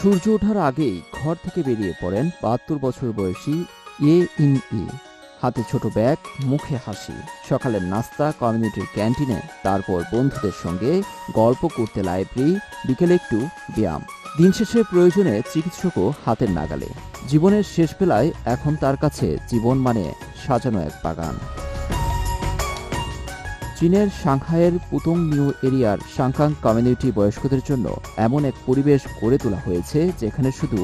সূর্য ওঠার আগেই ঘর থেকে বেরিয়ে পড়েন ৭২ বছর বয়সী ই। হাতে ছোট ব্যাগ, মুখে হাসি। সকালের নাস্তা কমিউনিটির ক্যান্টিনে, তারপর বন্ধুদের সঙ্গে গল্প করতে লাইব্রেরি, বিকেলে একটু ব্যায়াম। দিন শেষে প্রয়োজনে চিকিৎসকও হাতের নাগালে। জীবনের শেষ বেলায় এখন তার কাছে জীবন মানে সাজানো এক বাগান। চীনের সাংহাইয়ের পুতং নিউ এরিয়ার সাংকাং কমিউনিটি বয়স্কদের জন্য এমন এক পরিবেশ গড়ে তোলা হয়েছে যেখানে শুধু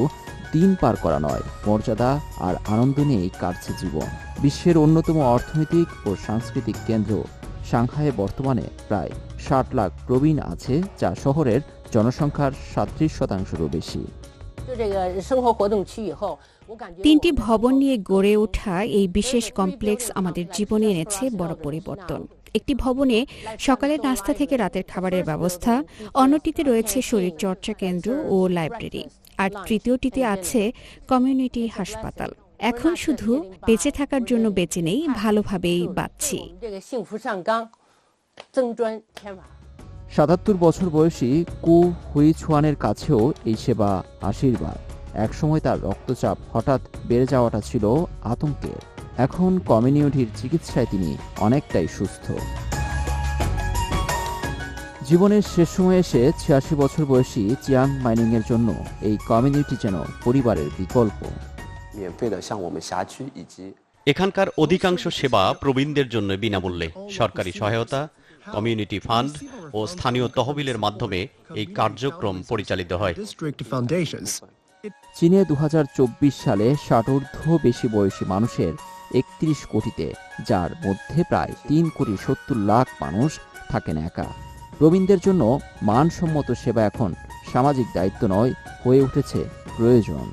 দিন পার করা নয়, মর্যাদা আর আনন্দ নিয়েই কাটছে জীবন। বিশ্বের অন্যতম অর্থনৈতিক ও সাংস্কৃতিক কেন্দ্র সাংহাইয়ে বর্তমানে প্রায় ৬০ লাখ প্রবীণ আছে, যা শহরের জনসংখ্যার ৩৭%-রও বেশি। 3টি ভবন নিয়ে গড়ে ওঠা এই বিশেষ কমপ্লেক্স আমাদের জীবনে এনেছে বড় পরিবর্তন। একটি ভবনে সকালের নাস্তা থেকে রাতের খাবারের ব্যবস্থা, অন্যটিতে রয়েছে শরীরচর্চা কেন্দ্র ও লাইব্রেরি, আর তৃতীয়টিতে আছে কমিউনিটি হাসপাতাল। এখন শুধু বেঁচে থাকার জন্য বেঁচে নেই, ভালোভাবেই বাঁচছি। ৭৭ বছর বয়সী কু হুইছুয়ানের কাছেও এই সেবা আশীর্বাদ। একসময় তার রক্তচাপ হঠাৎ বেড়ে যাওয়াটা ছিল আতঙ্কের। এখন কমিউনিটির চিকিৎসায় তিনি অনেকটাই সুস্থ। জীবনের শেষ সময়ে এসে ৮৬ বছর বয়সী চিয়াং মাইনিংয়ের জন্য এই কমিউনিটি যেন পরিবারের বিকল্প। এখানকার অধিকাংশ সেবা প্রবীণদের জন্য বিনামূল্যে। সরকারি সহায়তা, কমিউনিটি ফান্ড ও স্থানীয় তহবিলের মাধ্যমে এই কার্যক্রম পরিচালিত হয়। চীনে ২০২৪ সালে ৬০ঊর্ধ্ব বেশি বয়সী মানুষের ৩১ কোটিতে, যার মধ্যে প্রায় ৩,৭০,০০,০০০ মানুষ থাকেন একা। প্রবীণদের জন্য মানসম্মত সেবা এখন সামাজিক দায়িত্ব নয়, হয়ে উঠেছে প্রয়োজন।